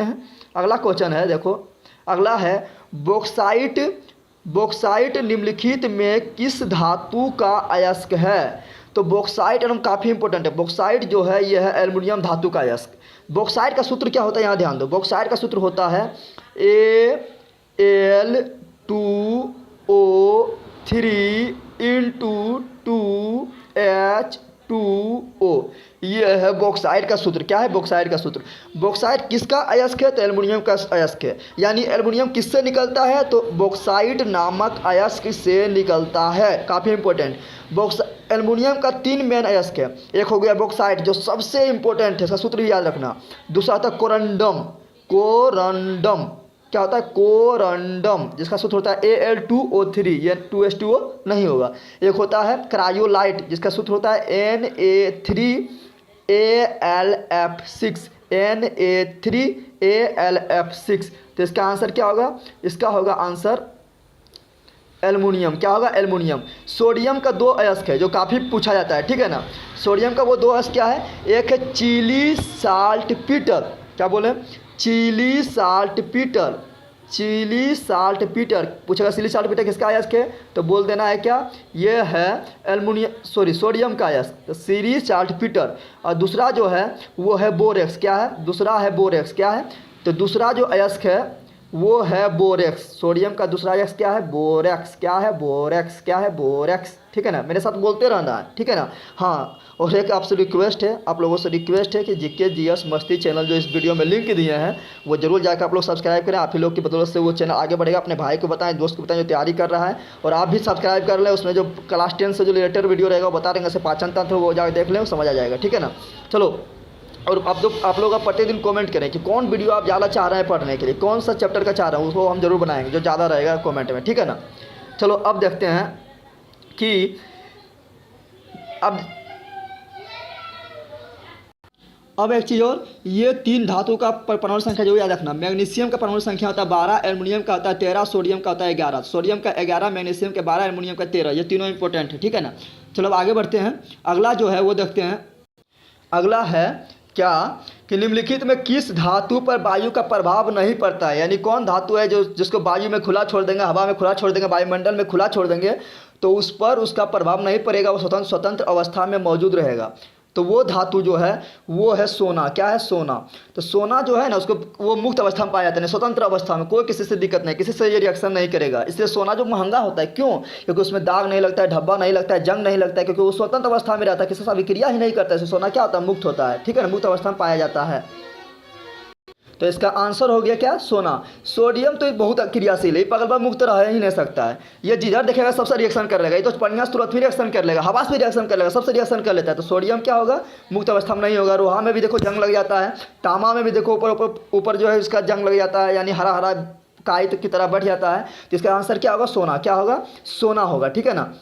हैं। अगला क्वेश्चन है, देखो अगला है बॉक्साइट। बॉक्साइट निम्नलिखित में किस धातु का अयस्क है? तो बॉक्साइट एकदम काफ़ी इंपॉर्टेंट है। बॉक्साइट जो है यह है एल्युमिनियम धातु का अयस्क। बॉक्साइट का सूत्र क्या होता है, यहाँ ध्यान दो। बॉक्साइट का सूत्र होता है Al2O3 × 2H2O। यह है बॉक्साइट का सूत्र। क्या है बॉक्साइट का सूत्र? बॉक्साइट किसका अयस्क है? तो एल्युमिनियम का अयस्क है। यानी एल्युमिनियम किससे निकलता है? तो बॉक्साइट नामक अयस्क से निकलता है। काफ़ी इंपॉर्टेंट। एल्युमिनियम का 3 मेन अयस्क है। एक हो गया बॉक्साइट जो सबसे इंपॉर्टेंट है, इसका सूत्र भी याद रखना। दूसरा होता है कोरंडम। कोरंडम क्या होता है? कोरंडम, जिसका सूत्र होता है Al2O3, ये 2H2O नहीं होगा। एक होता है क्रायोलाइट, जिसका सूत्र होता है Na3Alf6। Na3Alf6। तो इसका आंसर क्या होगा? इसका होगा आंसर एल्युमिनियम। क्या होगा? एल्युमिनियम। सोडियम का 2 अयस्क है जो काफ़ी पूछा जाता है, ठीक है ना। सोडियम का वो 2 अयस्क क्या है? एक है चिली साल्ट पीटर। क्या बोले? Chile saltpetre. Chile saltpetre पूछेगा चिली साल्ट पीटर किसका अयस्क है? तो बोल देना है क्या? ये है सोडियम का अयस्क, तो चिली साल्ट पीटर। और दूसरा जो है वो है बोरेक्स। क्या है? दूसरा है बोरेक्स। क्या है? तो दूसरा जो अयस्क है वो है बोरेक्स। सोडियम का दूसरा अयस्क क्या है? बोरेक्स। क्या है? बोरेक्स। क्या है? बोरेक्स। ठीक है ना, मेरे साथ बोलते रहना है, ठीक है ना। हाँ, और एक आपसे रिक्वेस्ट है, आप लोगों से रिक्वेस्ट है कि जीके जीएस मस्ती चैनल जो इस वीडियो में लिंक दिए हैं वो जरूर जाकर आप लोग सब्सक्राइब करें। आप ही लोग की बदौलत से वो चैनल आगे बढ़ेगा। अपने भाई को बताएं, दोस्त को बताएं जो तैयारी कर रहा है, और आप भी सब्सक्राइब कर लें। उसमें जो क्लास 10 से जो रिलेटेड वीडियो रहेगा वो बता देंगे, जैसे पाचन तंत्र वो जाकर देख लें, समझ आ जाएगा, ठीक है ना। चलो, और आप लोग प्रतिदिन कमेंट करें कि कौन वीडियो आप ज़्यादा चाह रहे हैं पढ़ने के लिए, कौन सा चैप्टर का चाह रहे हैं, उसको हम जरूर बनाएंगे जो ज़्यादा रहेगा कमेंट में, ठीक है ना। चलो अब देखते हैं कि अब एक चीज़ और, ये 3 धातु का परमाणु संख्या जो याद रखना। मैग्नीशियम का परमाणु संख्या होता है 12, एल्युमिनियम का होता है 13, सोडियम का होता है 11। सोडियम का 11, मैग्नीशियम का 12, एल्युमिनियम का 13। ये तीनों इंपॉर्टेंट है, ठीक है ना। चलो अब आगे बढ़ते हैं। अगला जो है वो देखते हैं। अगला है क्या कि निम्नलिखित में किस धातु पर वायु का प्रभाव नहीं पड़ता है? यानी कौन धातु है जिसको वायु में खुला छोड़ देंगे, हवा में खुला छोड़ देंगे, वायुमंडल में खुला छोड़ देंगे तो उस पर उसका प्रभाव नहीं पड़ेगा, वो स्वतंत्र अवस्था में मौजूद रहेगा। तो वो धातु जो है वो है सोना। क्या है? सोना। तो सोना जो है ना, उसको वो मुक्त अवस्था में पाया जाता है, स्वतंत्र अवस्था में, कोई किसी से दिक्कत नहीं, किसी से ये रिएक्शन नहीं करेगा। इसलिए सोना जो महंगा होता है, क्यों? क्योंकि उसमें दाग नहीं लगता है, धब्बा नहीं लगता है, जंग नहीं लगता है, क्योंकि वो स्वतंत्र अवस्था में रहता है, किसी से अभिक्रिया ही नहीं करता है। सोना क्या होता है? मुक्त होता है, ठीक है ना, मुक्त अवस्था में पाया जाता है। तो इसका आंसर हो गया क्या? सोना। सोडियम तो बहुत क्रियाशील है, पगल पर मुक्त रह ही नहीं सकता है। ये जिधर देखेगा सबसे रिएक्शन कर लेगा, ये तो पनिया तुरंत भी रिएक्शन कर लेगा, हवा से भी रिएक्शन कर लेगा, सबसे रिएक्शन कर लेता है। तो सोडियम क्या होगा? मुक्त अवस्था में नहीं होगा। लोहा में भी देखो जंग लग जाता है, तांबा में भी देखो ऊपर जो है उसका जंग लग जाता है, यानी हरा हरा काई की तरह बढ़ जाता है। तो इसका आंसर क्या होगा? सोना। क्या होगा? सोना होगा, ठीक है ना।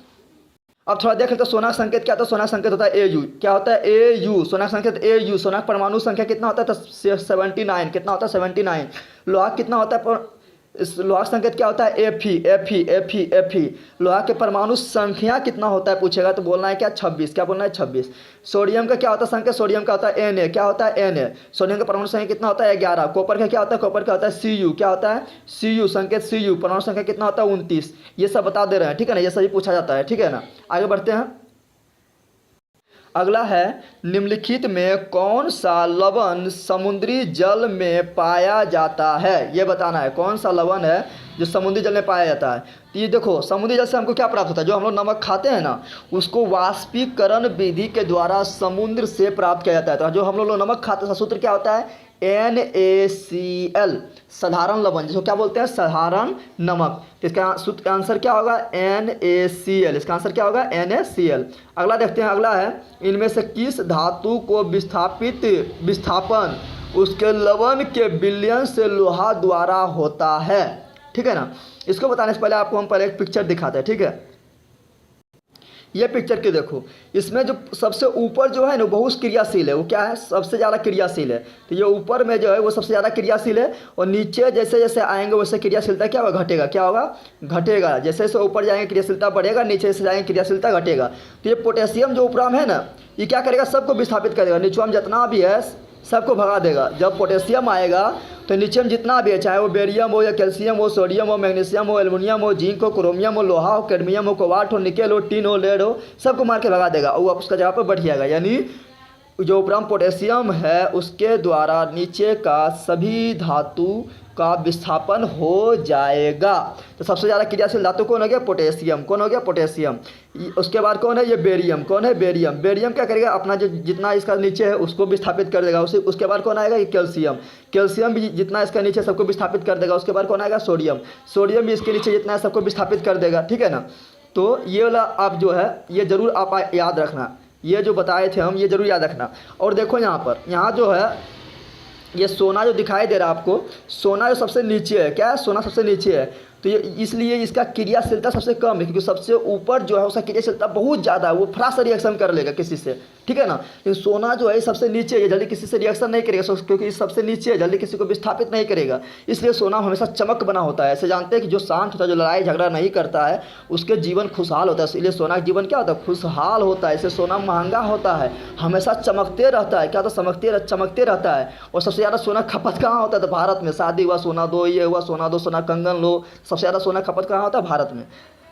अब थोड़ा देख लेते हैं सोना संकेत क्या होता है। सोना संकेत होता है AU। क्या होता है? AU। सोना संकेत AU। सोना परमाणु संख्या कितना होता है? तो 79। कितना होता है? 79। लोहा कितना होता है? लोहा संकेत क्या होता है? Fe। लोहा के परमाणु संख्या कितना होता है पूछेगा तो बोलना है क्या? 26। क्या बोलना है? 26। सोडियम का क्या होता है संकेत? सोडियम का होता है Na। क्या होता है? Na। सोडियम का परमाणु संख्या कितना होता है? 11। कॉपर का क्या होता है? कॉपर का होता है Cu। क्या होता है? Cu। संकेत Cu। परमाणु संख्या कितना होता है? 29। ये सब बता दे रहे हैं, ठीक है ना, ये सभी पूछा जाता है, ठीक है ना। आगे बढ़ते हैं। अगला है निम्नलिखित में कौन सा लवण समुद्री जल में पाया जाता है? ये बताना है कौन सा लवण है जो समुद्री जल में पाया जाता है। तो ये देखो, समुद्री जल से हमको क्या प्राप्त होता है? जो हम लोग नमक खाते हैं ना, उसको वाष्पीकरण विधि के द्वारा समुद्र से प्राप्त किया जाता है। तो जो हम लोग नमक खाते हैं सूत्र क्या होता है? NaCl। साधारण लवण जिसको क्या बोलते हैं? साधारण नमक। तो इसका आंसर क्या होगा? NaCl। इसका आंसर क्या होगा? NaCl। अगला देखते हैं। अगला है इनमें से किस धातु को विस्थापन उसके लवण के विलयन से लोहा द्वारा होता है, ठीक है ना। इसको बताने से पहले आपको हम पहले एक पिक्चर दिखाते हैं, ठीक है। ये पिक्चर के देखो, इसमें जो सबसे ऊपर जो है ना बहुत क्रियाशील है। वो क्या है? सबसे ज़्यादा क्रियाशील है। तो ये ऊपर में जो है वो सबसे ज़्यादा क्रियाशील है, और नीचे जैसे जैसे आएंगे वैसे क्रियाशीलता क्या होगा? घटेगा। क्या होगा? घटेगा। जैसे जैसे ऊपर जाएंगे क्रियाशीलता बढ़ेगा, नीचे से जाएंगे क्रियाशीलता घटेगा। तो ये पोटेशियम जो ऊपरा में है ना, ये क्या करेगा? सबको विस्थापित करेगा, नीचुआ में जितना भी है सबको भगा देगा। जब पोटेशियम आएगा तो नीचे में जितना भी है, चाहे वो बेरियम हो या कैल्शियम हो, सोडियम हो, मैग्नीशियम हो, एल्युमिनियम हो, जिंक हो, क्रोमियम हो, लोहा हो, कैडमियम हो, कोबाल्ट हो, निकेल हो, टिन हो, लेड हो, सबको मार के भगा देगा और वो उसका जगह पर बैठ जाएगा। यानी जो ऊपर पोटेशियम है उसके द्वारा नीचे का सभी धातु का विस्थापन हो जाएगा। तो सबसे ज़्यादा क्रियाशील धातु कौन हो गया? पोटेशियम। कौन हो गया? पोटेशियम। उसके बाद कौन है? ये बेरियम। कौन है? बेरियम। बेरियम क्या करेगा? अपना जो जितना इसका नीचे है उसको विस्थापित कर देगा। उसके बाद कौन आएगा? ये कैल्शियम। कैल्शियम भी जितना इसका नीचे सबको विस्थापित कर देगा। उसके बाद कौन आएगा? सोडियम। सोडियम भी इसके नीचे जितना है सबको विस्थापित कर देगा। ठीक है ना। तो ये वाला आप जो है ये ज़रूर आप याद रखना, ये जो बताए थे हम ये ज़रूर याद रखना। और देखो यहाँ पर, यहाँ जो है ये सोना जो दिखाई दे रहा है आपको, सोना जो सबसे नीचे है, क्या है? सोना सबसे नीचे है। तो ये इसलिए इसका क्रियाशीलता सबसे कम है, क्योंकि सबसे ऊपर जो है उसका क्रियाशीलता बहुत ज़्यादा है, वो फटाक से रिएक्शन कर लेगा किसी से। ठीक है ना। लेकिन सोना जो है सबसे नीचे है, जल्दी किसी से रिएक्शन नहीं करेगा, क्योंकि सबसे नीचे है, जल्दी किसी को विस्थापित नहीं करेगा। इसलिए सोना हमेशा चमक बना होता है। ऐसे जानते हैं कि जो शांत होता है, जो लड़ाई झगड़ा नहीं करता है, उसके जीवन खुशहाल होता है। इसलिए सोना का जीवन क्या होता है? खुशहाल होता है। इसलिए सोना महंगा होता है, हमेशा चमकते रहता है। क्या होता है? चमकते रहता है। और सबसे ज़्यादा सोना खपत कहाँ होता है? तो भारत में। शादी हुआ सोना दो, ये हुआ सोना दो, सोना कंगन लो, सबसे ज़्यादा सोना खपत कहाँ होता है? भारत में।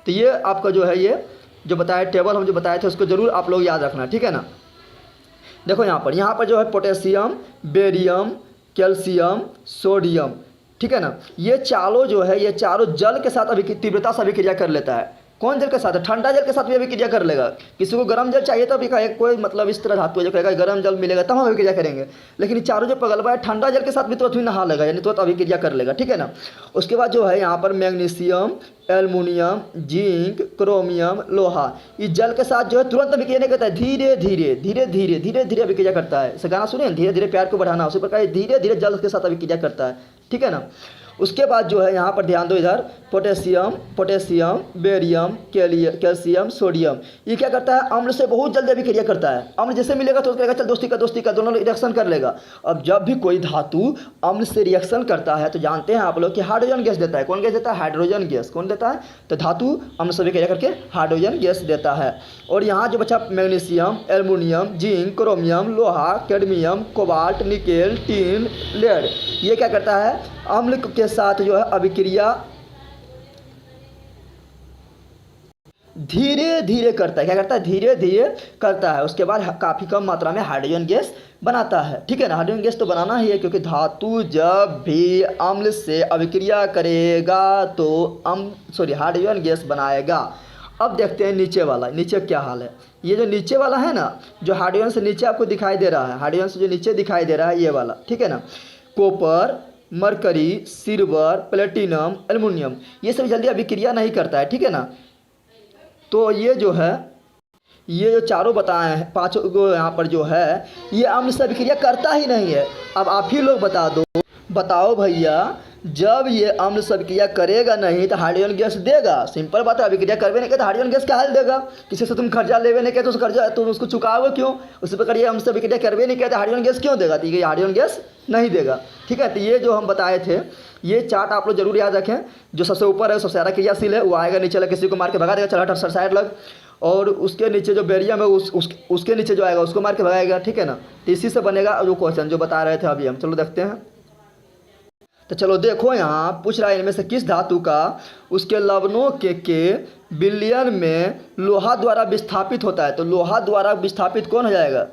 तो ये आपका जो है ये जो बताया टेबल हम जो बताए थे उसको ज़रूर आप लोग याद रखना। ठीक है ना। देखो यहाँ पर जो है पोटेशियम, बेरियम, कैल्शियम, सोडियम, ठीक है ना, ये चारों जो है ये चारों जल के साथ तीव्रता से अभिक्रिया कर लेता है। कौन जल के साथ? ठंडा जल के साथ भी अभिक्रिया कर लेगा। किसी को गर्म जल चाहिए तो अभी कोई मतलब इस तरह धातु है जो कहेगा गर्म जल मिलेगा तब हम अभिक्रिया करेंगे। लेकिन ये चारों जो पगलबा है ठंडा जल के साथ भी तुरंत ही नहा लेगा, यानी तुरंत अभिक्रिया कर लेगा। ठीक है ना। उसके बाद जो है यहाँ पर मैग्नीशियम, एल्युमिनियम, जिंक, क्रोमियम, लोहा, इस जल के साथ जो है तुरंत अभिक्रिया नहीं करता है, धीरे धीरे अभिक्रिया करता है। इसे गाना सुनिए, धीरे धीरे प्यार को बढ़ाना, उसी प्रकार धीरे धीरे जल के साथ अभिक्रिया करता है। ठीक है ना। उसके बाद जो है यहाँ पर ध्यान दो, इधर पोटेशियम, बेरियम, कैल्शियम, सोडियम, ये क्या करता है? अम्ल से बहुत जल्दी अभिक्रिया करता है। अम्ल जैसे मिलेगा तो कहेगा चल दोस्ती का दोनों रिएक्शन कर लेगा। अब जब भी कोई धातु अम्ल से रिएक्शन करता है तो जानते हैं आप लोग कि हाइड्रोजन गैस देता है। कौन गैस देता है? Hydrogen gas. कौन देता है? तो धातु अम्ल से अभिक्रिया करके हाइड्रोजन गैस देता है। और यहाँ जो बचा मैग्नीशियम, एल्युमिनियम, जिंक, क्रोमियम, लोहा, cadmium, cobalt, nickel, tin, lead, ये क्या करता है? अम्ल के साथ जो है अभिक्रिया धीरे धीरे करता है। क्या करता है? धीरे धीरे करता है। उसके बाद काफ़ी कम मात्रा में हाइड्रोजन गैस बनाता है। ठीक है ना। हाइड्रोजन गैस तो बनाना ही है, क्योंकि धातु जब भी अम्ल से अभिक्रिया करेगा तो हाइड्रोजन गैस बनाएगा। अब देखते हैं नीचे वाला, नीचे क्या हाल है। ये जो नीचे वाला है ना, जो हाइड्रोजन से नीचे आपको दिखाई दे रहा है, हाइड्रोजन से जो नीचे दिखाई दे रहा है ये वाला, ठीक है ना, copper, mercury, silver, platinum, aluminium, ये सब जल्दी अभिक्रिया नहीं करता है। ठीक है ना। तो ये जो है ये जो चारों बताए हैं, पांचों को यहाँ पर जो है ये अम्ल से अभिक्रिया करता ही नहीं है। अब आप ही लोग बताओ भैया, जब ये अम्ल से अभिक्रिया करेगा नहीं तो हाइड्रोजन गैस देगा? सिंपल बात है, अभिक्रिया करवे नहीं तो हाइड्रोजन गैस क्या हाल देगा? किसी से तुम कर्जा लेवे नहीं कहते तो कर्जा तुम उसको चुकाओगे क्यों? उसी प्रकार ये अम्ल से अभिक्रिया करवे नहीं कहते हाइड्रोजन गैस क्यों देगा? तो ये हाइड्रोजन गैस नहीं देगा। ठीक है। तो ये जो हम बताए थे ये चार्ट आप लोग जरूर याद रखें। जो सबसे ऊपर है सबसे ज़्यादा क्रियाशील है वो आएगा, नीचे लग किसी को मार के भगा देगा, चला हट साइड लग। और उसके नीचे जो बेरियम है उसके नीचे जो आएगा उसको मार के भगाएगा। ठीक है ना। तो इसी से बनेगा जो क्वेश्चन जो बता रहे थे अभी हम। चलो देखते हैं। तो चलो देखो यहाँ पूछ रहा है इनमें से किस धातु का उसके लवणों के विलयन में लोहा द्वारा विस्थापित होता है? तो लोहा द्वारा विस्थापित कौन हो जाएगा?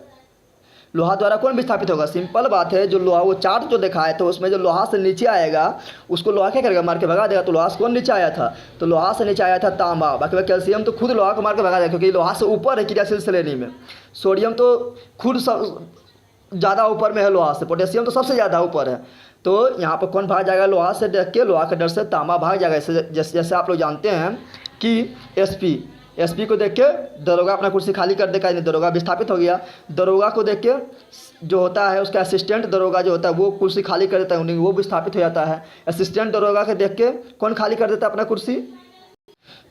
लोहा द्वारा कौन विस्थापित होगा? सिंपल बात है, जो लोहा वो चार्ट जो दिखाया था उसमें जो लोहा से नीचे आएगा उसको लोहा क्या करेगा? मार के भगा देगा। तो लोहा से कौन नीचे आया था? तो लोहा से नीचे आया था तांबा। बाकी वह कैल्शियम तो खुद लोहा को मार के भगा देगा, क्योंकि लोहा से ऊपर है क्रियाशील श्रेणी में। सोडियम तो खुद ज़्यादा ऊपर में है लोहा से, पोटेशियम तो सबसे ज़्यादा ऊपर है। तो यहाँ पर कौन भाग जाएगा? लोहा से देख के, लोहा के डर से तांबा भाग जाएगा। जैसे आप लोग जानते हैं कि एसपी को देख के दरोगा अपना कुर्सी खाली कर देगा, दरोगा विस्थापित हो गया। दरोगा को देख के जो होता है उसका असिस्टेंट दरोगा जो होता है वो कुर्सी खाली कर देता है, वो विस्थापित हो जाता है। असिस्टेंट दरोगा के देख के कौन खाली कर देता है अपना कुर्सी?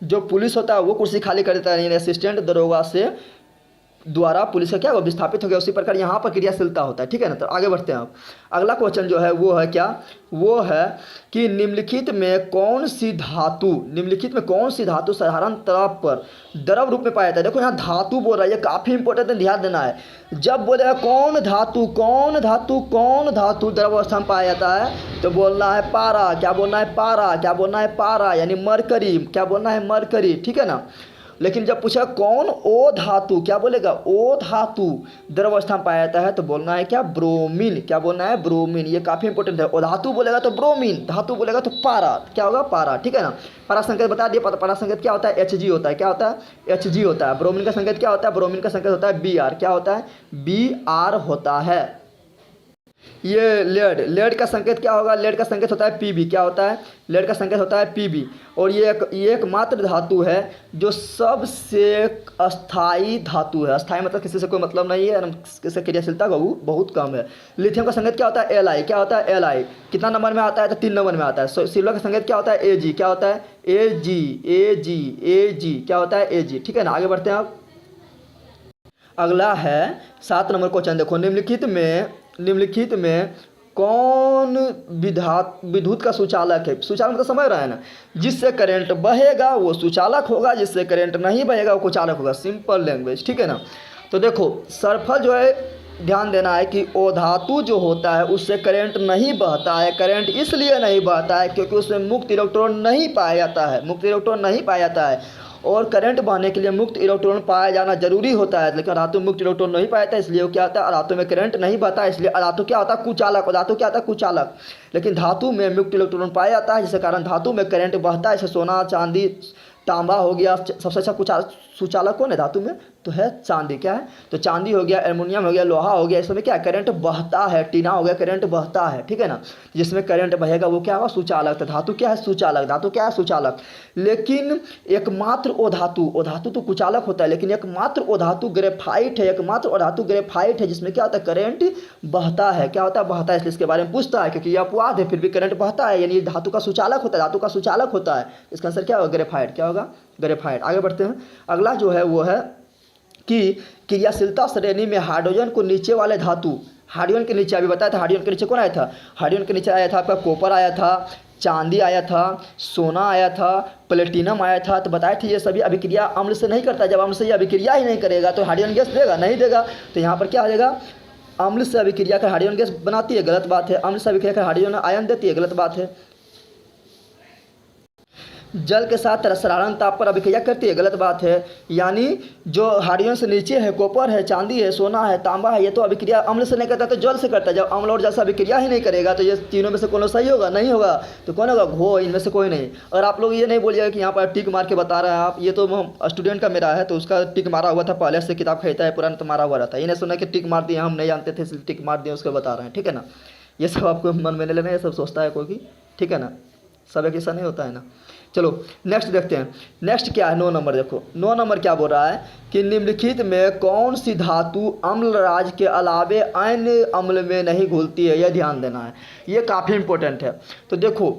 जो पुलिस होता है वो कुर्सी खाली कर देता है। असिस्टेंट दरोगा से द्वारा पुलिस का क्या होगा, विस्थापित हो गया, उसी प्रकार यहाँ पर क्रियाशीलता होता है। ठीक है ना। तो आगे बढ़ते हैं आप। अगला क्वेश्चन जो है वो है क्या, वो है कि निम्नलिखित में कौन सी धातु, निम्नलिखित में कौन सी धातु साधारण तौर पर द्रव रूप में पाया जाता है। देखो यहाँ धातु बोल रहा है, ये काफ़ी इंपॉर्टेंट है, ध्यान देना है। जब बोलेगा कौन धातु, कौन धातु, कौन धातु द्रव अवस्था में पाया जाता है, तो बोलना है पारा। क्या बोलना है, पारा। क्या बोलना है, पारा, यानी मरकरी। क्या बोलना है, मरकरी। ठीक है ना। लेकिन जब पूछा कौन ओ धातु, क्या बोलेगा, ओ धातु द्रव अवस्था में पाया जाता है, तो बोलना है क्या, ब्रोमीन। क्या बोलना है, ब्रोमीन। ये काफ़ी इंपॉर्टेंट है। ओ धातु बोलेगा तो ब्रोमीन, धातु बोलेगा तो पारा। क्या होगा, पारा। ठीक है ना। पारा संकेत बता दिए। पारा संकेत क्या होता है, Hg होता है। क्या होता है, Hg होता है। ब्रोमीन का संकेत क्या होता है, ब्रोमीन का संकेत होता है Br। क्या होता है, Br होता है। ये लेड, लेड का संकेत क्या होगा, लेड का संकेत होता है Pb। क्या होता है, लेड का संकेत होता है Pb। और ये एकमात्र धातु है जो सबसे अस्थाई धातु है। अस्थाई मतलब किसी से कोई मतलब नहीं है, किसी क्रियाशीलता बहुत कम है। लिथियम का संकेत क्या होता है, Li। क्या होता है, Li। कितना नंबर में आता है, तो 3 नंबर में आता है। सिल्वर का संकेत क्या होता है, Ag। क्या होता है, Ag, Ag, Ag। क्या होता है, Ag। ठीक है ना। आगे बढ़ते हैं आप। अगला है 7 नंबर क्वेश्चन। देखो, निम्नलिखित में कौन विद्युत का सुचालक है। सुचालक मतलब समझ रहा है ना, जिससे करंट बहेगा वो सुचालक होगा, जिससे करंट नहीं बहेगा वो कुचालक होगा। Simple language. ठीक है ना। तो देखो सरफल जो है, ध्यान देना है कि ओ धातु जो होता है उससे करंट नहीं बहता है। करंट इसलिए नहीं बहता है क्योंकि उसमें मुक्त इलेक्ट्रॉन नहीं पाया जाता है, मुक्त इलेक्ट्रॉन नहीं पाया जाता है। और करंट बहने के लिए मुक्त इलेक्ट्रॉन पाया जाना जरूरी होता है, लेकिन धातु मुक्त इलेक्ट्रॉन नहीं पाया जाता है, इसलिए वो क्या होता है, धातु में करंट नहीं बहता है, इसलिए धातु क्या होता है, कुचालक। धातु क्या होता है, कुचालक। लेकिन धातु में मुक्त इलेक्ट्रॉन पाया जाता है, जिसके कारण धातु में करंट बहता है। जैसे सोना, चांदी, तांबा हो गया। सबसे अच्छा सुचालक कौन है धातु में, तो है चांदी। क्या है, तो चांदी हो गया, एल्युमिनियम हो गया, लोहा हो गया, इसमें क्या करंट बहता है। टीना हो गया, करंट बहता है। ठीक है ना। जिसमें करंट बहेगा वो क्या होगा, सुचालक। तो धातु क्या है, सुचालक। धातु क्या है, सुचालक। लेकिन एकमात्र ओ धातु तो कुचालक होता है, लेकिन एकमात्र ओ धातु ग्रेफाइट है। एकमात्र ओ धातु ग्रेफाइट है जिसमें क्या होता है, करंट बहता है। क्या होता है, बहता है। इसलिए इसके बारे में पूछता है, क्योंकि ये अपवाद है, फिर भी करंट बहता है, यानी धातु का सुचालक होता है। धातु का सुचालक होता है। इसका आंसर क्या होगा, ग्रेफाइट। क्या होगा, ग्रेफाइट। आगे बढ़ते हैं। अगला जो है वो है कि क्रियाशीलता श्रेणी में हाइड्रोजन को नीचे वाले धातु, हाइड्रोजन के नीचे अभी बताया था, हाइड्रोजन के नीचे कौन आया था, हाइड्रोजन के नीचे आया था आपका कॉपर आया था, चांदी आया था, सोना आया था, प्लेटिनम आया था। तो बताए थे ये सभी अभिक्रिया अम्ल से नहीं करता। जब अम्ल से ये अभिक्रिया ही नहीं करेगा तो हाइड्रोजन गैस देगा, नहीं देगा। तो यहाँ पर क्या आ जाएगा, अम्ल से अभिक्रिया कर हाइड्रोजन गैस बनाती है, गलत बात है। अम्ल से अभिक्रिया कर हाइड्रोजन आयन देती है, गलत बात है। जल के साथ साधारण ताप पर अभिक्रिया करती है, गलत बात है। यानी जो हाइड्रोजन से नीचे है, कॉपर है, चांदी है, सोना है, तांबा है, ये तो अभिक्रिया अम्ल से नहीं करता तो जल से करता है। जब अम्ल और जल से अभिक्रिया ही नहीं करेगा तो ये तीनों में से कौन सही होगा, नहीं होगा। तो कौन होगा, घो। इनमें से कोई नहीं। और आप लोग ये नहीं बोलिएगा कि यहाँ पर टिक मार के बता रहे हैं आप, ये तो स्टूडेंट का मेरा है तो उसका टिक मारा हुआ था, पहले से किताब खरीदा है, पुराना तो मारा हुआ रहता है। ये नहीं सुना कि टिक मार दिया, हम नहीं जानते थे इसलिए टिक मार दिया, उसको बता रहे हैं। ठीक है ना। ये सब आपको मन में नहीं लेना, ये सब सोचता है कोई। ठीक है ना। सब एक ऐसा नहीं होता है ना। चलो नेक्स्ट देखते हैं। नेक्स्ट क्या है, 9 नंबर। देखो 9 नंबर क्या बोल रहा है कि निम्नलिखित में कौन सी धातु अम्लराज के अलावे अन्य अम्ल में नहीं घुलती है। यह ध्यान देना है, ये काफ़ी इंपॉर्टेंट है। तो देखो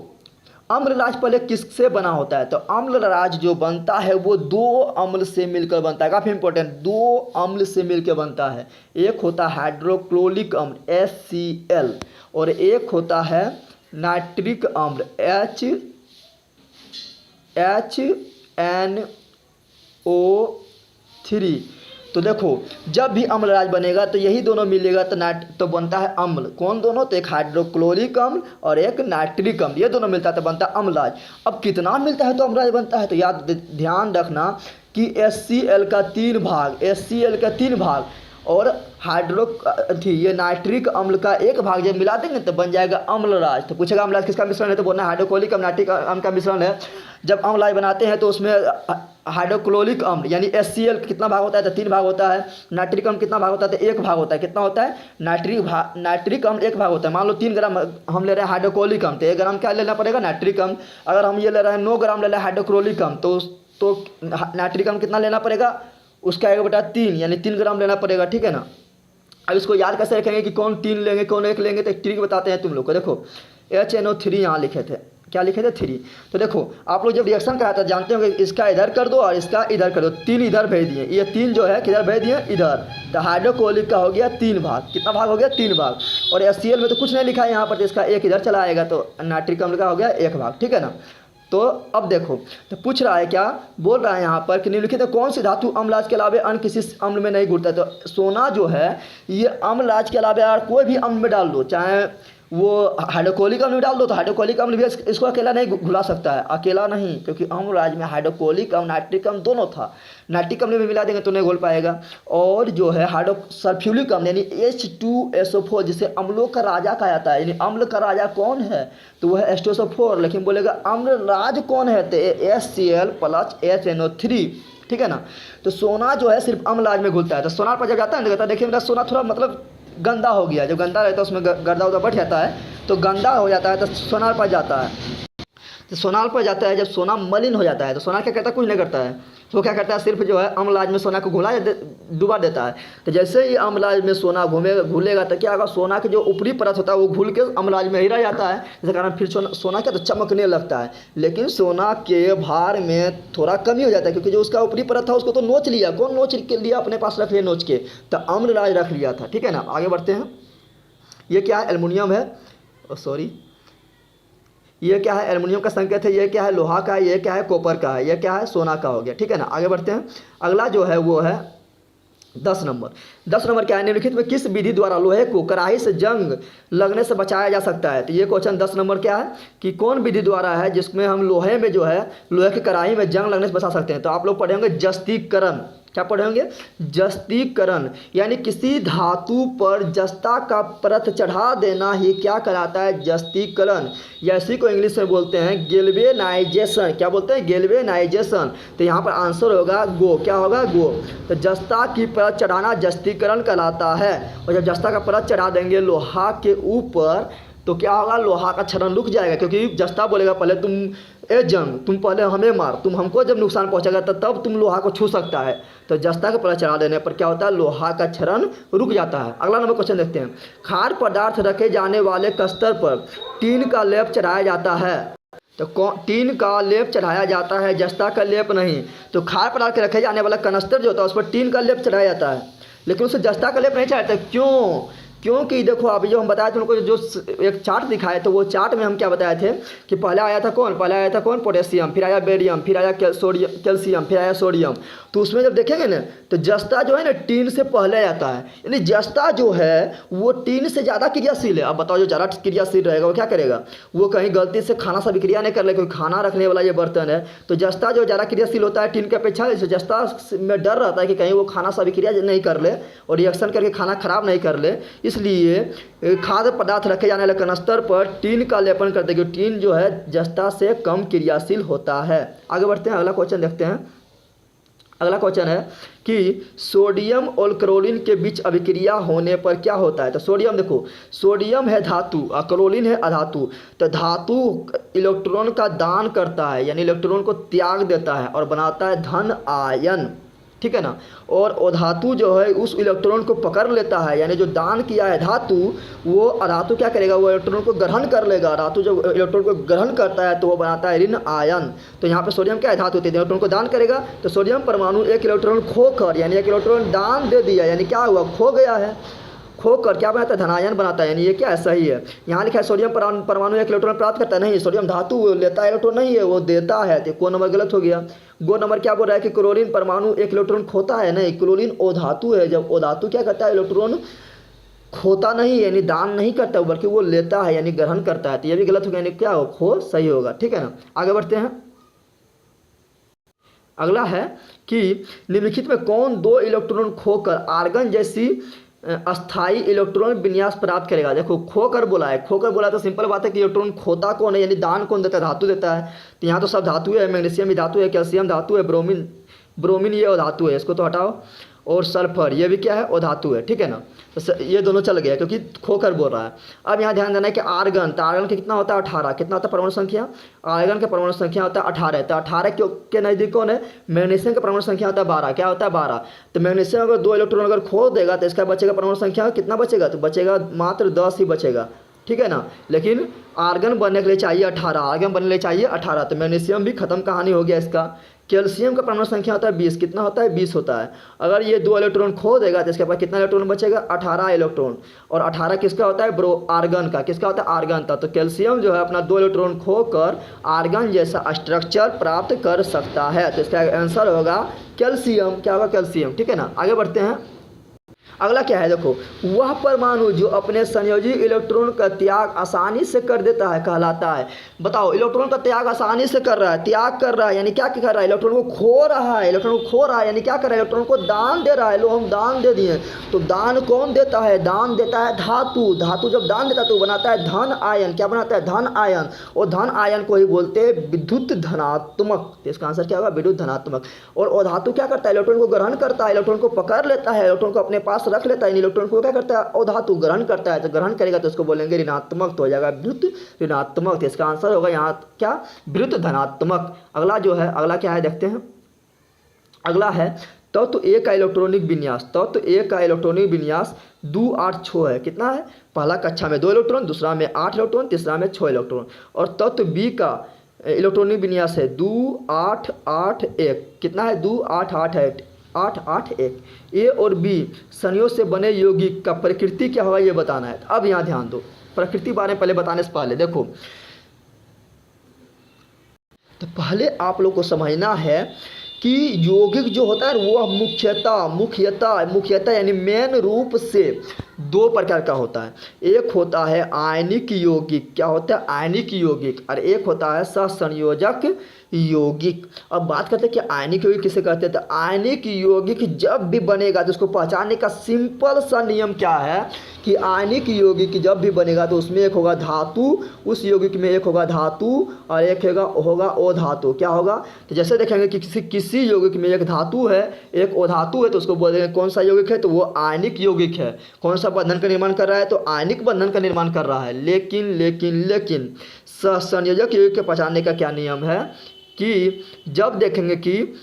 अम्लराज पहले किससे बना होता है, तो अम्लराज जो बनता है वो 2 अम्ल से मिलकर बनता है। काफ़ी इंपॉर्टेंट, 2 अम्ल से मिलकर बनता है। एक होता है हाइड्रोक्लोरिक अम्ल HCl और एक होता है नाइट्रिक अम्ल HNO3। तो देखो जब भी अम्लराज बनेगा तो यही दोनों मिलेगा तो बनता है अम्ल। कौन दोनों, तो एक हाइड्रोक्लोरिक अम्ल और एक नाइट्रिक अम्ल, ये दोनों मिलता है तो बनता है अम्लराज। अब कितना मिलता है तो अम्लराज बनता है, तो याद ध्यान रखना कि HCl का 3 भाग, HCl का 3 भाग और ये नाइट्रिक अम्ल का 1 भाग जब मिला देंगे तो बन जाएगा अम्लराज। तो पूछेगा अम्लराज किसका मिश्रण है, तो बोलना हाइड्रोक्लोरिक अम्ल नाइट्रिक अम्ल का मिश्रण है। जब अम्लराज बनाते हैं तो उसमें हाइड्रोक्लोरिक अम्ल यानी HCl कितना भाग होता है, तो 3 भाग होता है। नाइट्रिक अम्ल कितना भाग होता है, तो 1 भाग होता है। कितना होता है, नाइट्रिक अम्ल 1 भाग होता है। मान लो 3 ग्राम हम ले रहे हैं हाइड्रोक्लोरिक अम्ल, तो 1 ग्राम क्या लेना पड़ेगा, नाइट्रिक अम्ल। अगर हम ये ले रहे हैं 9 ग्राम ले रहे हैं हाइड्रोक्लोरिक अम्ल, तो नाइट्रिक अम्ल कितना लेना पड़ेगा, उसका 1/3 यानी 3 ग्राम लेना पड़ेगा। ठीक है ना। अब इसको याद कैसे रखेंगे कि कौन 3 लेंगे कौन 1 लेंगे, तो एक ट्रिक बताते हैं तुम लोग को। देखो HNO3 यहाँ लिखे थे, क्या लिखे थे 3। तो देखो आप लोग जब रिएक्शन कराया था जानते होंगे, इसका इधर कर दो और इसका इधर कर दो, 3 इधर भेज दिए, ये 3 जो है किधर भेज दिए, इधर। तो हाइड्रोक्लोरिक का हो गया 3 भाग, कितना भाग हो गया, 3 भाग। और HCl में तो कुछ नहीं लिखा है यहाँ पर, तो इसका एक इधर चला आएगा, तो नाइट्रिक अम्ल का हो गया 1 भाग, ठीक है ना। तो अब देखो, तो पूछ रहा है क्या, बोल रहा है यहाँ पर कि निम्नलिखित कौन सी धातु अम्लराज के अलावा अन्य किसी अम्ल में नहीं घुलता है। तो सोना जो है ये अम्लराज के अलावा यार कोई भी अम्ल में डाल दो, चाहे वो हाइड्रोक्लोरिक अम्ल में डाल दो, तो हाइड्रोक्लोरिक अम्ल भी इसको अकेला नहीं घुला सकता है, अकेला नहीं, क्योंकि अम्लराज में हाइड्रोक्लोरिक अम्ल नाइट्रिक अम्ल दोनों था। नाइट्रिक अम्ल में मिला देंगे तो नहीं घोल पाएगा। और जो है सल्फ्यूरिक अम्ल यानी H2SO4 जिसे अम्लों का राजा कहा जाता है, यानी अम्ल का राजा कौन है, तो वह है H2SO4। लेकिन बोलेगा अम्लराज कौन है, तो HCl + HNO3, ठीक है ना। तो सोना जो है सिर्फ अम्लराज में घुलता है। तो सोना पर जब जाता है ना, कहता है देखिए मेरा सोना थोड़ा मतलब गंदा हो गया, जब गंदा रहता है उसमें गर्दा उर्दा बढ़ जाता है, तो गंदा हो जाता है, तो सोनार पर जाता है। तो सोनार पर जाता है, जब सोना मलिन हो जाता है तो सोना क्या करता है, कुछ नहीं करता है, वो क्या करता है, सिर्फ जो है अम्लराज में सोना को डुबा देता है। तो जैसे ही अम्लराज में सोना घुलेगा तो क्या होगा, सोना की जो ऊपरी परत होता है वो घुल के अम्लराज में ही रह जाता है, जिसके कारण फिर सोना क्या तो चमकने लगता है। लेकिन सोना के भार में थोड़ा कमी हो जाता है, क्योंकि जो उसका ऊपरी परत था उसको तो नोच लिया, कौन नोच के लिया, अपने पास रख लिया नोच के, तो अम्लराज रख लिया था, ठीक है ना। आगे बढ़ते हैं। ये क्या है, एल्युमिनियम है, सॉरी ये क्या है, एल्युमिनियम का संकेत है, ये क्या है, लोहा का है, ये क्या है, कॉपर का है, ये क्या है, सोना का हो गया, ठीक है ना। आगे बढ़ते हैं। अगला जो है वो है 10 नंबर। 10 नंबर क्या है, निम्नलिखित में किस विधि द्वारा लोहे को कढ़ाई से जंग लगने से बचाया जा सकता है। तो ये क्वेश्चन 10 नंबर क्या है कि कौन विधि द्वारा है जिसमें हम लोहे में जो है लोहे की कढ़ाई में जंग लगने से बचा सकते हैं। तो आप लोग पढ़ेंगे जस्तीकरण, क्या पढ़ेंगे, जस्तीकरण, यानी किसी धातु पर जस्ता का परत चढ़ा देना ही क्या कहलाता है, जस्तीकरण, या इसी को इंग्लिश में बोलते हैं गैल्वेनाइजेशन। क्या बोलते हैं, गैल्वेनाइजेशन। तो यहाँ पर आंसर होगा गो, क्या होगा, गो। तो जस्ता की परत चढ़ाना जस्तीकरण कहलाता है। और जब जस्ता का परत चढ़ा देंगे लोहा के ऊपर तो क्या होगा, लोहा का क्षरण रुक जाएगा, क्योंकि जस्ता बोलेगा पहले तुम ए जंग, तुम पहले हमें मार, तुम हमको जब नुकसान पहुंचेगा तब तुम लोहा को छू सकता है। तो जस्ता का परत चढ़ा देने पर क्या होता है, लोहा का क्षरण रुक जाता है। अगला नंबर क्वेश्चन देखते हैं। खाद्य पदार्थ रखे जाने वाले कस्तर पर टीन का लेप चढ़ाया जाता है। तो टीन का लेप चढ़ाया जाता है, जस्ता का लेप नहीं। तो खाद्य पदार्थ के रखे जाने वाला कनस्तर जो होता है उस पर टीन का लेप चढ़ाया जाता है, लेकिन उसे जस्ता का लेप नहीं चढ़ाते। क्यों, क्योंकि देखो अभी जो हम बताए थे उनको जो एक चार्ट दिखाए तो वो चार्ट में हम क्या बताए थे कि पहले आया था कौन, पहले आया था कौन, पोटेशियम, फिर आया बेरियम, फिर आया कैल्शियम, फिर आया सोडियम। तो उसमें जब देखेंगे ना तो जस्ता जो है ना टीन से पहले आता है, यानी जस्ता जो है वो टीन से ज़्यादा क्रियाशील है। अब बताओ जो ज़्यादा क्रियाशील रहेगा वो क्या करेगा, वो कहीं गलती से खाना सा विक्रिया नहीं कर ले, क्योंकि खाना रखने वाला ये बर्तन है। तो जस्ता जो ज़्यादा क्रियाशील होता है टीन के अपेक्षा, इस जस्ता में डर रहता है कि कहीं वो खाना सा विक्रिया नहीं कर ले और रिएक्शन करके खाना खराब नहीं कर ले, इसलिए खाद्य पदार्थ रखे जाने वाले कनस्तर पर टीन का लेपन करते हैं, क्योंकि टीन जो है जस्ता से कम क्रियाशील होता है। आगे बढ़ते हैं, अगला क्वेश्चन देखते हैं। अगला क्वेश्चन है कि सोडियम और क्लोरीन के बीच अभिक्रिया होने पर क्या होता है। तो सोडियम देखो, सोडियम है धातु और क्लोरीन है अधातु। तो धातु इलेक्ट्रॉन का दान करता है, यानी इलेक्ट्रॉन को त्याग देता है और बनाता है धन आयन, ठीक है ना। और अधातु जो है उस इलेक्ट्रॉन को पकड़ लेता है, यानी जो दान किया है धातु वो अधातु क्या करेगा, वो इलेक्ट्रॉन को ग्रहण कर लेगा। धातु जो इलेक्ट्रॉन को ग्रहण करता है तो वो बनाता है ऋण आयन। तो यहाँ पे सोडियम क्या है, धातु होती है, इलेक्ट्रॉन को दान करेगा। तो सोडियम परमाणु एक इलेक्ट्रॉन खोकर, यानी एक इलेक्ट्रॉन दान दे दिया, यानी क्या हुआ, खो गया है, खोकर क्या बनाता है, धनायन बनाता है, यानी ये क्या है, सही है। यहाँ लिखा है सोडियम परमाणु एक इलेक्ट्रॉन प्राप्त करता है, नहीं, सोडियम धातु वो लेता है इलेक्ट्रॉन नहीं है, वो देता है। तो को नंबर गलत हो गया। गो नंबर क्या बोल रहा है कि क्लोरीन परमाणु एक इलेक्ट्रॉन खोता है, नहीं, क्लोरीन ओ धातु है। जब ओ धातु क्या करता है, इलेक्ट्रॉन खोता नहीं, यानी दान नहीं करता बल्कि वो लेता है, यानी ग्रहण करता है। तो ये भी गलत हो गया, यानी क्या हो, खो सही होगा, ठीक है ना। आगे बढ़ते हैं। अगला है कि निम्नलिखित में कौन 2 इलेक्ट्रॉन खोकर आर्गन जैसी अस्थाई इलेक्ट्रॉन विन्यास प्राप्त करेगा। देखो खोकर बोला है, खोकर बोला तो सिंपल बात है कि इलेक्ट्रॉन खोता कौन है, यानी दान कौन देता है, धातु देता है। तो यहाँ तो सब धातु है, मैग्नीशियम भी धातु है, कैल्शियम धातु है, ब्रोमीन ये धातु है, इसको तो हटाओ। और सल्फर ये भी क्या है, वो धातु है, ठीक है ना। तो ये दोनों चल गया क्योंकि खोकर बोल रहा है। अब यहाँ ध्यान देना है कि आर्गन, तो आर्गन के कितना होता है, 18। कितना होता है परमाणु संख्या, आर्गन का परमाणु संख्या होता है 18। तो 18 के नज़दीक कौन है, मैग्नीशियम का परमाणु संख्या होता है 12। क्या होता है, 12। तो मैग्नीशियम अगर 2 इलेक्ट्रॉन अगर खो देगा तो इसका बचेगा परमाणु संख्या कितना बचेगा, तो बचेगा मात्र 10 ही बचेगा, ठीक है ना। लेकिन आर्गन बनने के लिए चाहिए 18, आर्गन बनने के लिए चाहिए 18। तो मैग्नीशियम भी खत्म कहानी हो गया इसका। कैल्शियम का परमाणु संख्या होता है 20, कितना होता है 20 होता है। अगर ये 2 इलेक्ट्रॉन खो देगा तो इसके पास कितना इलेक्ट्रॉन बचेगा 18 इलेक्ट्रॉन। और 18 किसका होता है ब्रो, आर्गन का। किसका होता है आर्गन का। तो कैल्शियम जो है अपना 2 इलेक्ट्रॉन खोकर आर्गन जैसा स्ट्रक्चर प्राप्त कर सकता है। तो इसका आंसर होगा कैल्शियम। क्या होगा कैल्शियम, ठीक है ना। आगे बढ़ते हैं। अगला क्या है देखो, वह परमाणु जो अपने संयोजी इलेक्ट्रॉन का त्याग आसानी से कर देता है कहलाता है। बताओ, इलेक्ट्रॉन का त्याग आसानी से कर रहा है, त्याग कर रहा है यानी क्या कर रहा है, इलेक्ट्रॉन को खो रहा है। इलेक्ट्रॉन को खो रहा है यानी क्या कर रहा है, इलेक्ट्रॉन को दान दे रहा है। लो हम दान दे दिए। तो दान कौन देता है, दान देता है धातु। धातु जब दान देता है तो बनाता है धन आयन। क्या बनाता है, धन आयन। और धन आयन को ही बोलते हैं विद्युत धनात्मक। तो इसका आंसर क्या होगा, विद्युत धनात्मक। और धातु क्या करता है, इलेक्ट्रॉन को ग्रहण करता है, इलेक्ट्रॉन को पकड़ लेता है, इलेक्ट्रॉन को अपने पास रख लेता है। इलेक्ट्रॉन को क्या करता है, और धातु ग्रहण करता है। तो ग्रहण करेगा तो उसको बोलेंगे ऋणात्मक। तो हो जाएगा विद्युत ऋणात्मक। तो इसका आंसर होगा यहाँ क्या, विद्युत धनात्मक। अगला जो है, अगला क्या है देखते हैं। अगला है तत्व ए का इलेक्ट्रॉनिक विन्यास। तत्व ए का इलेक्ट्रॉनिक विन्यास 2 8 6 है। कितना है, पहला कक्षा में 2 इलेक्ट्रॉन, दूसरा में 8 इलेक्ट्रॉन, तीसरा में 6 इलेक्ट्रॉन। और तत्व बी का इलेक्ट्रॉनिक विन्यास है 2 8 8 1। कितना है, 2 8 8 8 8 1। ए और बी संयोग से बने यौगिक का प्रकृति क्या होगा ये बताना है। अब यहाँ ध्यान दो, प्रकृति बारे में पहले बताने से पहले देखो, तो पहले आप लोग को समझना है कि यौगिक जो होता है वह मुख्यतः यानी मेन रूप से 2 प्रकार का होता है। एक होता है आयनिक यौगिक। क्या होता है, आयनिक यौगिक। और एक होता है सहसंयोजक यौगिक। अब बात करते हैं कि आयनिक यौगिक किसे कहते हैं। तो आयनिक यौगिक जब भी बनेगा तो उसको पहचानने का सिंपल सा नियम क्या है कि आयनिक यौगिक जब भी बनेगा तो उसमें एक होगा धातु, उस यौगिक में एक होगा धातु और एक होगा अधातु। क्या होगा, तो जैसे देखेंगे कि किसी यौगिक में एक धातु है, एक अधातु है, तो उसको बोलेंगे कौन सा यौगिक है, तो वो आयनिक यौगिक है। कौन सा बंधन का निर्माण कर रहा है, तो आयनिक बंधन का निर्माण कर रहा है। लेकिन सहसंयोजक यौगिक के पहचानने का क्या नियम है कि जब देखेंगे कि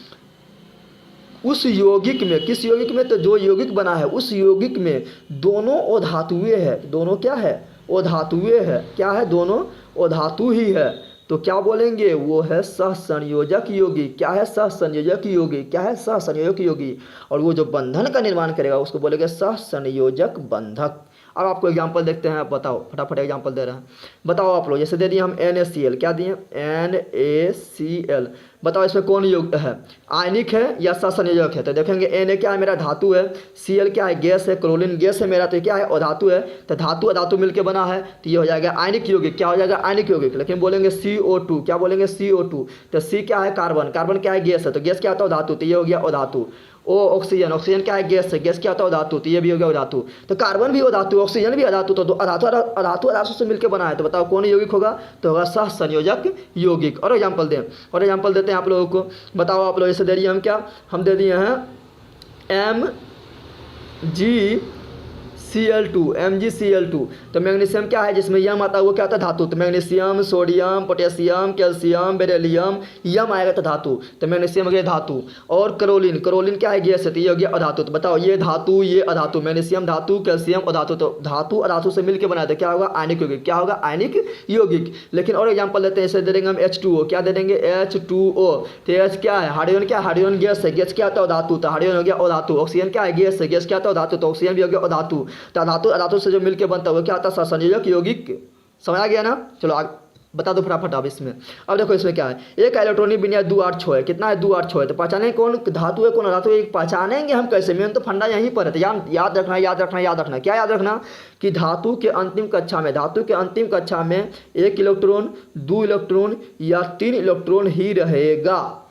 उस यौगिक में, किस यौगिक में, तो जो यौगिक बना है उस यौगिक में दोनों अधातुएं है। दोनों क्या है, अधातुएं है। क्या है, दोनों अधातु ही है। तो क्या बोलेंगे, वो है सहसंयोजक यौगिक। क्या है, सहसंयोजक यौगिक। क्या है, सहसंयोजक यौगिक। और वो जो बंधन का निर्माण करेगा उसको बोलेंगे सहसंयोजक बंधक। अब आपको एग्जांपल देखते हैं। आप बताओ, फटाफट एग्जांपल दे रहे हैं। बताओ आप लोग, जैसे दे दिए हम NaCl। क्या दिए, NaCl। बताओ इसमें कौन योग है, आयनिक है या सहसंयोजक है। तो देखेंगे Na क्या है, मेरा धातु है। Cl क्या है, गैस है। क्लोरीन गैस है मेरा, तो क्या है, अधातु है। तो धातु अधातु मिलकर बना है तो ये हो जाएगा आयनिक यौगिक। क्या हो जाएगा, आयनिक यौगिक। लेकिन बोलेंगे CO2। क्या बोलेंगे, CO2। तो C क्या है, कार्बन। कार्बन क्या है, गैस है। तो गैस क्या होता है, धातु। तो ये हो गया अधातु। ओ ऑक्सीजन। ऑक्सीजन क्या है, गैस है। गैस क्या होता है, धातु। तो ये भी हो गया धातु। तो कार्बन भी धातु, ऑक्सीजन भी धातु। तो अधातु से मिलकर बना है। तो बताओ कौन यौगिक होगा, तो होगा सहसंयोजक यौगिक। और एग्जांपल दें, और एग्जांपल देते हैं आप लोगों को। बताओ आप लोग, जैसे दे दिए हम क्या, हम दे दिए हैं MgCl2। तो मैग्नीशियम क्या है, जिसमें यम आता है वो क्या होता है, धातु। तो magnesium, sodium, potassium, calcium, beryllium, यम आएगा तो धातु। तो मैग्नीशियम हो गया धातु। और क्लोरीन, क्लोरीन क्या है, गैस है। तो ये हो गया अधातु। तो बताओ ये धातु ये अधातु, मैग्नीशियम धातु, कैल्शियम अधातु। तो धातु अधातु से मिलकर बनाया था, क्या होगा, आयनिक यौगिक। क्या होगा, आयनिक यौगिक। लेकिन और एग्जाम्पल लेते हैं, जैसे दे देंगे हम H2O। क्या दे देंगे, H2O। तो H क्या है, हाइड्रोजन। क्या हाइड्रोजन गैस है। गैस क्या होता है, धातु। तो हाइड्रोजन हो गया अधातु। ऑक्सीजन क्या है, गैस है। गैस क्या होता है, धातु। तो ऑक्सीजन भी हो गया अधातु। तो अधातु से जो मिलकर बनता है वो क्या आता है, सहसंयोजक यौगिक। समझ आ गया ना। चलो आगे बता दो फटाफट आप इसमें। अब देखो इसमें क्या है, एक इलेक्ट्रॉनिक विन्यास 2 8 6 है। कितना है, 2 8 6 है। तो पहचानेंगे कौन धातु है कौन अधातु है, पहचानेंगे हम कैसे, मेन तो फंडा यहीं पर है। तो याद रखना। क्या याद रखना कि धातु के अंतिम कक्षा में 1 इलेक्ट्रॉन, 2 इलेक्ट्रॉन या 3 इलेक्ट्रॉन ही रहेगा।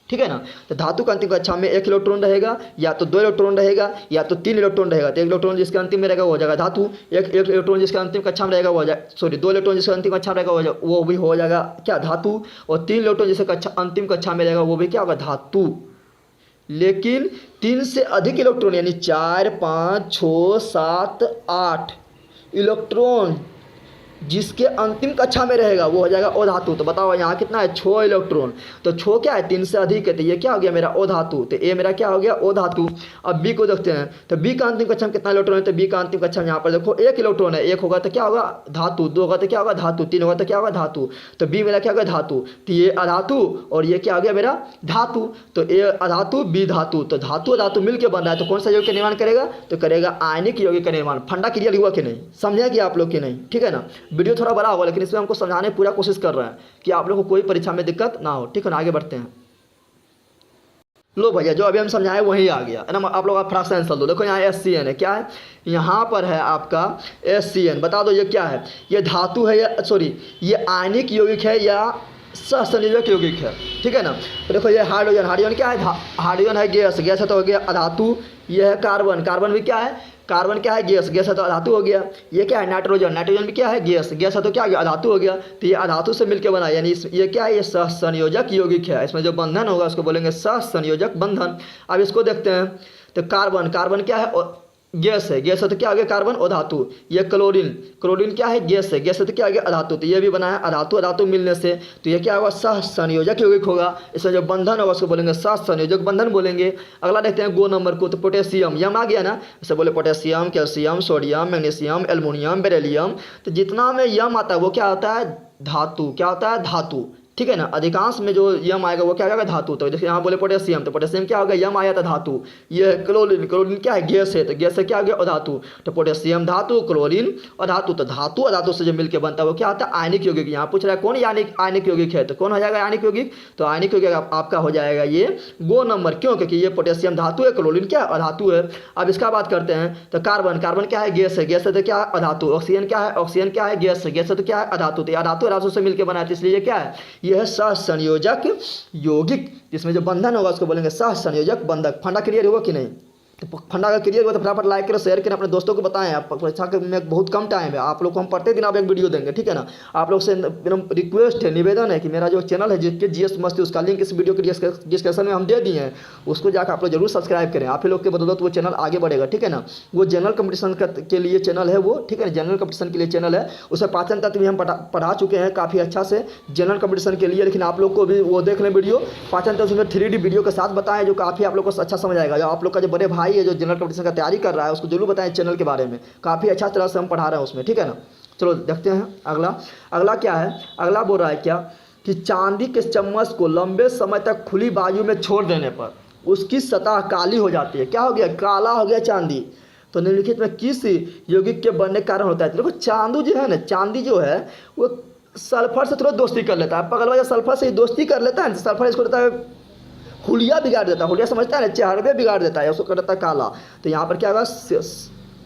ठीक है ना। तो धातु का अंतिम कक्षा में 1 इलेक्ट्रॉन रहेगा, या तो 2 इलेक्ट्रॉन रहेगा, या तो 3 इलेक्ट्रॉन रहेगा। तो 1 इलेक्ट्रॉन जिसके अंतिम में रहेगा वो हो जाएगा धातु। एक इलेक्ट्रॉन जिसके अंतिम कक्षा में रहेगा वो हो जाएगा, सॉरी 2 इलेक्ट्रॉन जिसके अंतिम कक्षा में रहेगा वो भी हो जाएगा क्या, धातु। और 3 इलेक्ट्रॉन जिसके अंतिम कक्षा में रहेगा वो भी क्या होगा, धातु। लेकिन 3 से अधिक इलेक्ट्रॉन यानी 4 5 6 7 8 इलेक्ट्रॉन जिसके अंतिम कक्षा में रहेगा वो हो जाएगा ओ धातु। तो बताओ यहाँ कितना है 6 इलेक्ट्रॉन, तो 6 क्या है 3 से अधिक है, तो ये क्या हो गया मेरा ओ धातु, तो ए मेरा क्या हो गया ओ धातु। अब बी को देखते हैं, तो बी का अंतिम कक्षा में कितना इलेक्ट्रॉन है, तो बी का अंतिम कक्षा में यहाँ पर देखो 1 इलेक्ट्रॉन है, 1 होगा तो क्या होगा धातु, 2 होगा तो क्या होगा धातु, 3 होगा तो क्या होगा धातु, तो बी मेरा क्या होगा धातु, तो ये अधातु और ये क्या हो गया मेरा धातु, तो ए अधातु बी धातु, तो धातु धातु मिलकर बन रहा है, तो कौन सा यौगिक का निर्माण करेगा, तो करेगा आयनिक यौगिक का निर्माण। फंडा क्लियर हुआ कि नहीं, समझे कि आप लोग कि नहीं, ठीक है ना। वीडियो थोड़ा बड़ा होगा लेकिन इसमें हमको समझाने पूरा कोशिश कर रहे हैं कि आप लोग को कोई परीक्षा में दिक्कत ना हो, ठीक है ना। आगे बढ़ते हैं। लो भैया जो अभी हम समझाए वही आ गया है ना, आप लोग आप फ्रैक्शन आंसर दो। देखो यहाँ SCN है, क्या है यहाँ पर है आपका SCN, बता दो ये क्या है, ये धातु है या सॉरी ये आयनिक यौगिक है या सहसंयोजक यौगिक है, ठीक है ना। तो देखो ये हाइड्रोजन, हाइड्रोजन क्या है, हाइड्रोजन है गैस, गैस है तो हो गया अधातु। ये है कार्बन, कार्बन भी क्या है, कार्बन क्या है गैस, गैस है तो अधातु हो गया। ये क्या है नाइट्रोजन, नाइट्रोजन भी क्या है गैस, गैस है तो क्या हो गया अधातु हो गया। तो ये अधातु से मिलकर बना, यानी ये क्या है ये सहसंयोजक यौगिक है, इसमें जो बंधन होगा उसको बोलेंगे सहसंयोजक बंधन। अब इसको देखते हैं, तो कार्बन, कार्बन क्या है गैस है, गैस है तो क्या आ गया कार्बन और धातु। ये क्लोरीन, क्लोरीन क्या है गैस है, गैस है तो क्या आ गया अधातु, तो ये भी बना है अधातु अधातु मिलने से, तो ये क्या होगा सहसंयोजक यौगिक होगा। इसमें जो बंधन होगा उसको बोलेंगे सहसंयोजक बंधन बोलेंगे। अगला देखते हैं गो नंबर को, तो पोटेशियम, यम आ गया ना, इसे बोले potassium, calcium, sodium, magnesium, aluminium, beryllium, तो जितना में यम आता है वो क्या होता है धातु, क्या होता है धातु, ठीक है ना। अधिकांश में जो यम आएगा वो क्या आएगा धातु। तो जैसे यहाँ बोले पोटेशियम, तो पोटेशियम क्या होगा यम आया था धातु। ये क्लोरीन, क्लोरीन क्या है गैस है, तो गैस से क्या आ गया अधातु, तो पोटेशियम धातु, क्लोरीन और धातु, तो धातु और धातु से जो मिलकर बनता है वो क्या होता है आयनिक यौगिक। यहाँ पूछ रहा है कौन आयनिक यौगिक है, तो कौन हो जाएगा आयनिक यौगिक, तो आयनिक यौगिक आपका हो जाएगा ये गो नंबर। क्यों, क्योंकि ये पोटेशियम धातु है, क्लोरीन क्या अधातु है। अब इसका बात करते हैं, तो कार्बन, कार्बन क्या है गैस है, गैस है तो क्या है अधातु। ऑक्सीजन क्या है, ऑक्सीजन क्या है गैस है, गैस है तो क्या है अधातु, तो अधातु अधातु से मिलकर बना है, इसलिए क्या है यह है सहसंयोजक यौगिक। जिसमें जो बंधन होगा उसको बोलेंगे सहसंयोजक बंधक। फंडा क्लियर हुआ कि नहीं, तो फंडा का क्लियर हुआ तो फटाफट लाइक करो, शेयर करें, अपने दोस्तों को बताएं। आप परीक्षा के में बहुत कम टाइम है, आप लोग को हम प्रत्येक दिन आप एक वीडियो देंगे, ठीक है ना। आप लोग से रिक्वेस्ट है, निवेदन है कि मेरा जो चैनल है जिसके GS मस्ती उसका लिंक इस वीडियो के डिस्क्रिप्शन में हम दे दिए हैं, उसको जाकर आप लोग जरूर सब्सक्राइब करें। आप ही लोग के बदौलत वो चैनल आगे बढ़ेगा, ठीक है ना। वो जनरल कंपटीशन के लिए चैनल है वो, ठीक है ना, जनरल कंपटीशन के लिए चैनल है। उसमें पाचन तत्व भी हम पढ़ा चुके हैं काफ़ी अच्छा से जनरल कंपटीशन के लिए, लेकिन आप लोग को भी वो देख लें वीडियो पाचन तत्व में 3D वीडियो के साथ बताएं, जो काफ़ी आप लोग को अच्छा समझ आएगा। जो आप लोग का जो बड़े भाई है जो जनरल कंपटीशन का तैयारी कर रहा है उसको जरूर बताएं चैनल के बारे में, काफ़ी अच्छा तरह से हम पढ़ा रहे हैं उसमें, ठीक है ना। चलो देखते हैं अगला। अगला क्या है, अगला बोल रहा है क्या कि चांदी के चम्मच को लंबे समय तक खुली बाजू में छोड़ देने पर उसकी सतह काली हो जाती है। क्या हो गया, काला हो गया चांदी। तो निम्नलिखित में किस यौगिक के बनने के कारण होता है। देखो चांदी जो है ना, चांदी जो है वो सल्फर से थोड़ा दोस्ती कर लेता है, पगलवाजा सल्फर से दोस्ती कर लेता है, सल्फर इसको देता है हुलिया बिगाड़ देता है, हुलिया समझता है ना, चेहरे बिगाड़ देता है, उसको कर देता है काला। तो यहाँ पर क्या होगा,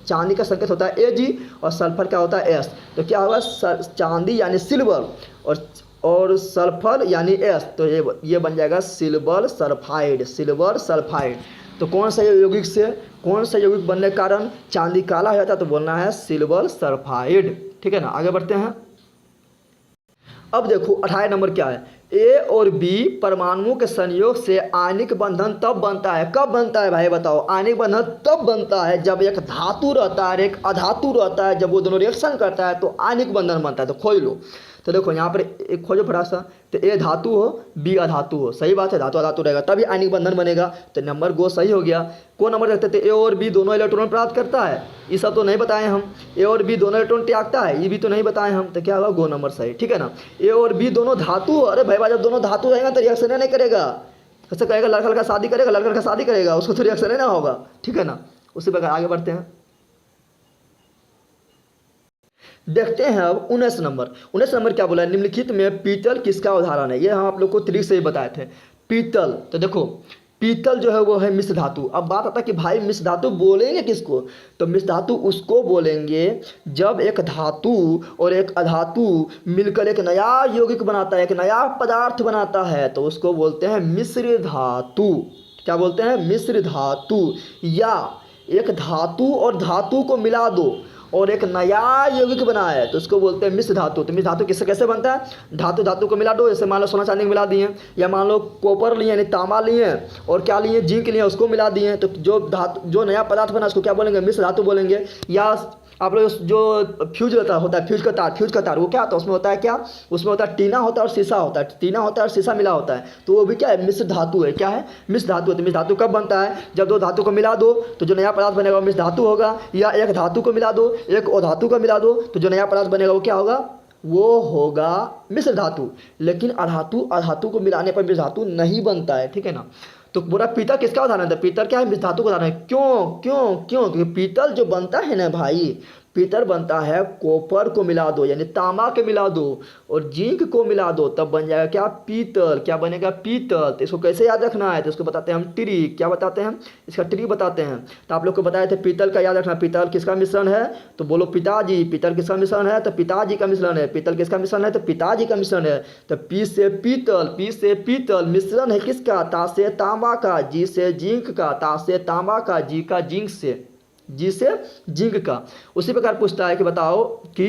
चांदी का संकेत होता है Ag और सल्फर क्या होता है S। तो क्या होगा चांदी यानी सिल्वर और सल्फर यानी S, तो ये बन जाएगा सिल्वर सल्फाइड, सिल्वर सल्फाइड। तो कौन सा यौगिक से कौन सा यौगिक बनने के कारण चांदी काला हो जाता है, तो बोलना है सिल्वर सल्फाइड, ठीक है ना। आगे बढ़ते हैं। अब देखो 28 नंबर क्या है, A और B परमाणुओं के संयोग से आयनिक बंधन तब बनता है, कब बनता है भाई बताओ। आयनिक बंधन तब बनता है जब एक धातु रहता है और एक अधातु रहता है, जब वो दोनों रिएक्शन करता है तो आयनिक बंधन बनता है। तो खोज लो, तो देखो यहाँ पर एक खोजो फटाक सा, तो A धातु हो B अधातु हो, सही बात है, धातु अधातु रहेगा तभी आयनिक बंधन बनेगा। तो नंबर गो सही हो गया। कौन नंबर रखते थे, A और B दोनों इलेक्ट्रॉन प्राप्त करता है, ये सब तो नहीं बताए हम। A और B दोनों इलेक्ट्रॉन त्यागता है, ये भी तो नहीं बताए हम, तो क्या होगा गो नंबर सही, ठीक है ना। A और B दोनों धातु, अरे भाई जब दोनों धातु रहेगा तो रिएक्शन नहीं करेगा, कैसे करेगा, लड़का लड़का शादी करेगा, लड़का लड़का शादी करेगा, उसको तो रिएक्शन ना होगा, ठीक है ना। उसी प्रकार आगे बढ़ते हैं। देखते हैं अब 19 नंबर। 19 नंबर क्या बोला है, निम्नलिखित में पीतल किसका उदाहरण है। ये हम आप लोग को ट्रिक से ही बताए थे। पीतल, तो देखो पीतल जो है वो है मिश्र धातु। अब बात आता है कि भाई मिश्र धातु बोलेंगे किसको, तो मिश्र धातु उसको बोलेंगे जब एक धातु और एक अधातु मिलकर एक नया यौगिक बनाता है, एक नया पदार्थ बनाता है, तो उसको बोलते हैं मिश्र धातु। क्या बोलते हैं, मिश्र धातु। या एक धातु और धातु को मिला दो और एक नया यौगिक बनाया है तो उसको बोलते हैं मिश्र धातु। तो मिश्र धातु किससे कैसे बनता है, धातु धातु को मिला दो, जैसे मान लो सोना चांदी मिला दिए, या मान लो कॉपर लिए यानी तांबा लिए और क्या लिए जिंक लिए उसको मिला दिए, तो जो धातु जो नया पदार्थ बना उसको क्या बोलेंगे, मिश्र धातु बोलेंगे। या आप लोग जो फ्यूज होता है फ्यूज का तार वो क्या होता है, उसमें होता है क्या, उसमें होता है टीना होता है और शीशा होता है, टीना होता है और शीशा मिला होता है, तो वो भी क्या है, मिश्र धातु है। क्या है, मिश्र धातु है। तो मिश्र धातु कब बनता है, जब दो धातु को मिला दो तो जो नया पदार्थ बनेगा वो मिश्र धातु होगा, या एक धातु को मिला दो एक अधातु को मिला दो तो जो नया पदार्थ बनेगा वो क्या होगा, वो होगा मिश्र धातु। लेकिन अधातु को मिलाने पर मिश्र धातु नहीं बनता है, ठीक है ना। तो पूरा पीतल किसका उदाहरण है, पीतल क्या है, मिश्र धातु का उदाहरण है। क्यों क्यों क्यों, क्योंकि पीतल जो बनता है ना भाई, पीतल बनता है कॉपर को मिला दो यानी तांबा के मिला दो और जिंक को मिला दो तब बन जाएगा क्या, पीतल। क्या बनेगा, पीतल। तो इसको कैसे याद रखना है, तो इसको बताते हैं हम ट्रिक। क्या बताते हैं, इसका ट्रिक बताते हैं। तो आप लोग को बताए थे पीतल का याद रखना, पीतल किसका मिश्रण है, तो बोलो पिताजी। पीतल किसका मिश्रण है, तो पिताजी का मिश्रण है। पीतल किसका मिश्रण है, तो पिताजी का मिश्रण है। तो पी से पीतल मिश्रण है किसका, ता से तांबा का, जी से जिंक का, ता से तांबा का, जी का जिंक से, जी से जिंक का। उसी प्रकार पूछता है कि बताओ कि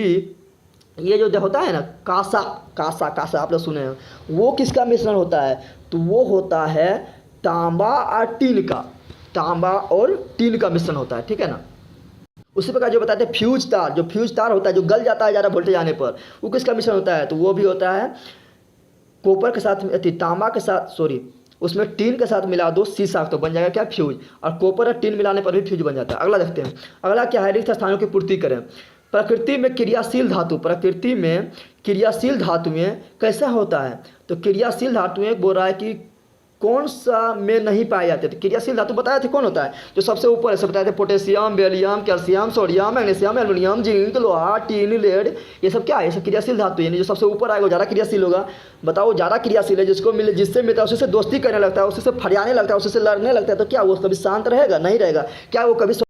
ये जो होता है ना कासा कासा कासा आप लोग सुने हैं, वो किसका मिश्रण होता है, तो वो होता है तांबा और टीन का, तांबा और टीन का मिश्रण होता है, ठीक है ना। उसी प्रकार जो बताते हैं फ्यूज तार, जो फ्यूज तार होता है जो गल जाता है ज़्यादा वोल्टेज आने पर, वो किसका मिश्रण होता है, तो वो भी होता है कॉपर के साथ, तांबा के साथ, सॉरी उसमें टीन के साथ मिला दो शीशा तो बन जाएगा क्या, फ्यूज। और कॉपर और टीन मिलाने पर भी फ्यूज बन जाता है। अगला देखते हैं, अगला क्या है, रिक्त स्थानों की पूर्ति करें। प्रकृति में क्रियाशील धातु, प्रकृति में क्रियाशील धातुएं कैसा होता है, तो क्रियाशील धातुएं बोल रहा है कि कौन सा में नहीं पाए जाते। तो क्रियाशील धातु बताए थे कौन होता है, जो सबसे ऊपर है, सब बताए थे potassium, barium, calcium, sodium, magnesium, aluminium, zinc, लोहा, टीन, लेड, ये सब क्या है, ये सब क्रियाशील धातु यानी जो सबसे ऊपर आएगा वो ज़्यादा क्रियाशील होगा। बताओ ज़्यादा क्रियाशील है, जिसको मिले जिससे मिलता है उसी से दोस्ती करने लगता है, उसी से फरियाने लगता है, उसी से लड़ने लगता है, तो क्या वो कभी शांत रहेगा, नहीं रहेगा। क्या वो कभी